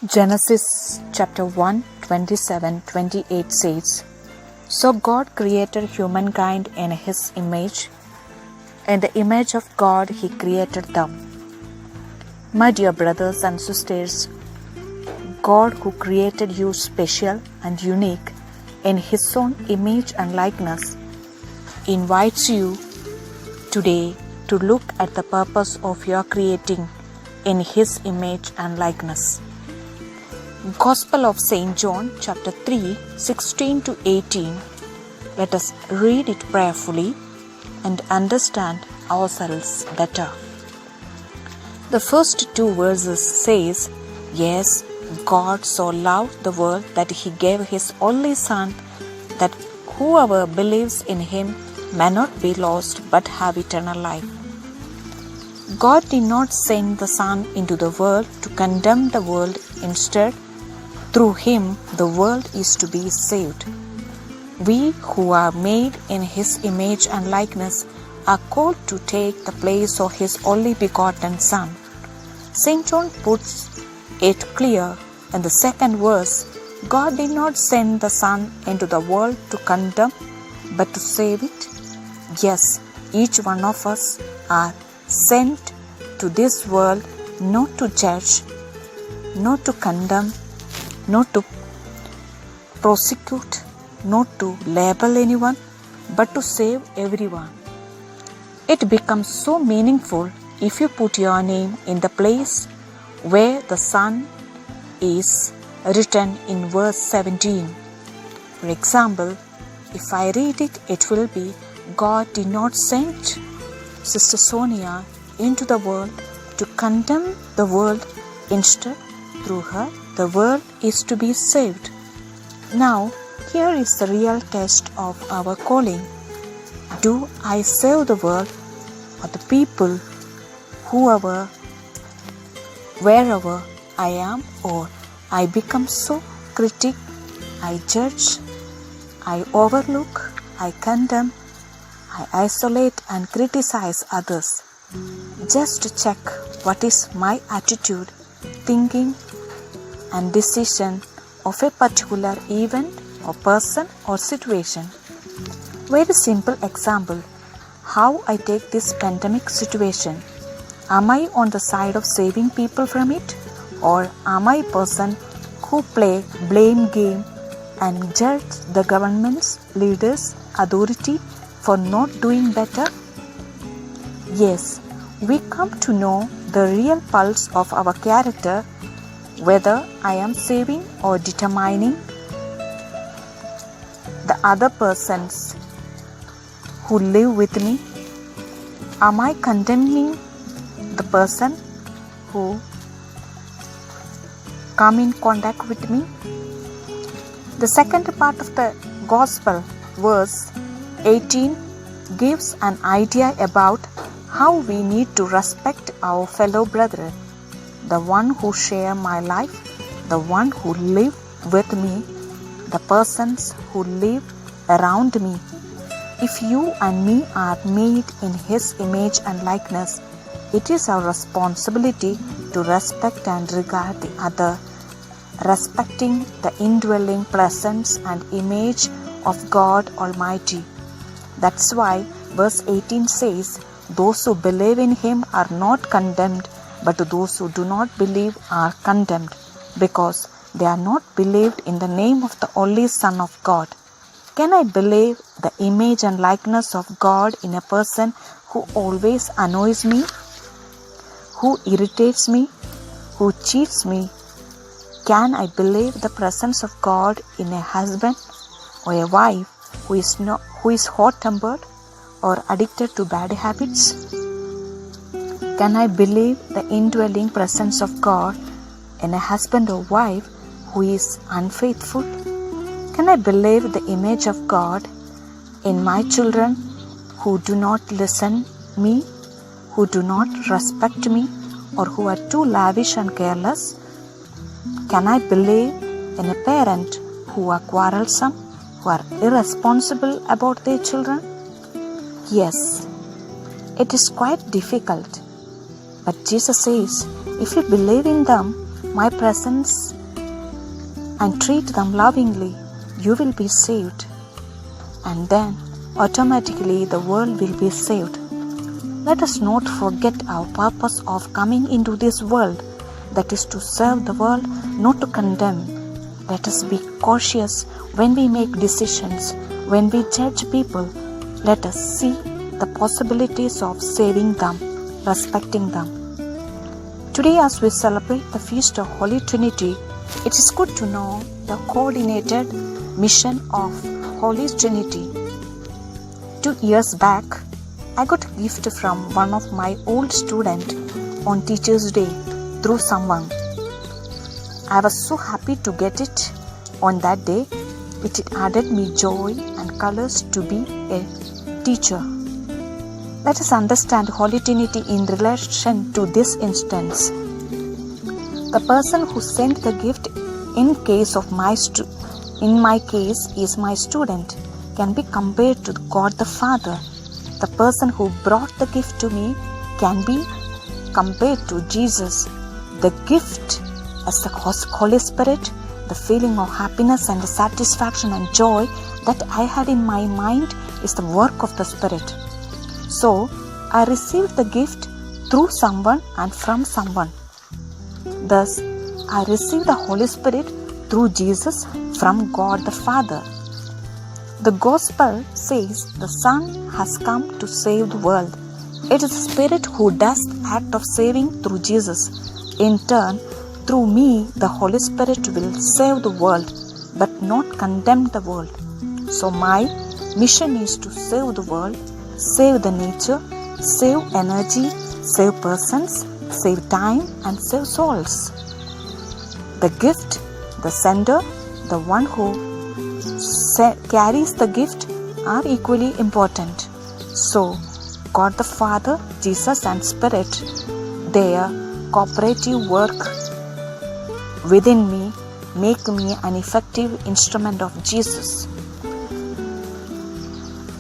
Genesis chapter 1, 27-28 says, So God created humankind in His image. In the image of God He created them. My dear brothers and sisters, God who created you special and unique in His own image and likeness invites you today to look at the purpose of your creating in His image and likeness. Gospel of St. John chapter 3, 16-18. Let us read it prayerfully and understand ourselves better. The first two verses says, Yes, God so loved the world that He gave His only Son, that whoever believes in Him may not be lost but have eternal life. God did not send the Son into the world to condemn the world. Instead, through Him the world is to be saved. We who are made in His image and likeness are called to take the place of His only begotten Son. St. John puts it clear in the second verse. God did not send the Son into the world to condemn, but to save it. Yes, each one of us are sent to this world not to judge, not to condemn, not to prosecute, not to label anyone, but to save everyone. It becomes so meaningful if you put your name in the place where the Son is written in verse 17. For example, if I read it, it will be, God did not send Sister Sonia into the world to condemn the world. Instead, through her, the world is to be saved. Now, here is the real test of our calling. Do I save the world or the people, whoever, wherever I am, or I become so critic, I judge, I overlook, I condemn, I isolate and criticize others? Just check what is my attitude, thinking, and decision of a particular event or person or situation. Very simple example, how I take this pandemic situation. Am I on the side of saving people from it, or am I a person who play blame game and judge the governments, leaders, authority for not doing better? Yes, we come to know the real pulse of our character, whether I am saving or determining the other persons who live with me. Am I condemning the person who come in contact with me? The second part of the Gospel, verse 18, gives an idea about how we need to respect our fellow brethren, the one who share my life, the one who live with me, the persons who live around me. If you and me are made in His image and likeness, it is our responsibility to respect and regard the other, respecting the indwelling presence and image of God Almighty. That's why verse 18 says, Those who believe in Him are not condemned, but those who do not believe are condemned, because they are not believed in the name of the only Son of God. Can I believe the image and likeness of God in a person who always annoys me, who irritates me, who cheats me? Can I believe the presence of God in a husband or a wife who is hot-tempered or addicted to bad habits? Can I believe the indwelling presence of God in a husband or wife who is unfaithful? Can I believe the image of God in my children who do not listen me, who do not respect me, or who are too lavish and careless? Can I believe in a parent who are quarrelsome, who are irresponsible about their children? Yes, it is quite difficult. But Jesus says, if you believe in them, my presence and treat them lovingly, you will be saved. And then automatically the world will be saved. Let us not forget our purpose of coming into this world, that is to serve the world, not to condemn. Let us be cautious when we make decisions, when we judge people. Let us see the possibilities of saving them, respecting them. Today, as we celebrate the Feast of Holy Trinity, it is good to know the coordinated mission of Holy Trinity. 2 years back, I got a gift from one of my old students on Teacher's Day through someone. I was so happy to get it on that day. It added me joy and colors to be a teacher. Let us understand Holy Trinity in relation to this instance. The person who sent the gift in my case is my student, can be compared to God the Father. The person who brought the gift to me can be compared to Jesus. The gift as the Holy Spirit, the feeling of happiness and satisfaction and joy that I had in my mind is the work of the Spirit. So, I received the gift through someone and from someone. Thus, I received the Holy Spirit through Jesus from God the Father. The Gospel says the Son has come to save the world. It is the Spirit who does the act of saving through Jesus. In turn, through me, the Holy Spirit will save the world, but not condemn the world. So my mission is to save the world, save the nature, save energy, save persons, save time, and save souls. The gift, the sender, the one who carries the gift are equally important. So, God the Father, Jesus and Spirit, their cooperative work within me make me an effective instrument of Jesus.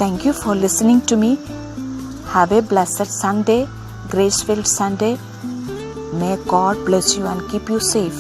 Thank you for listening to me. Have a blessed Sunday, grace-filled Sunday. May God bless you and keep you safe.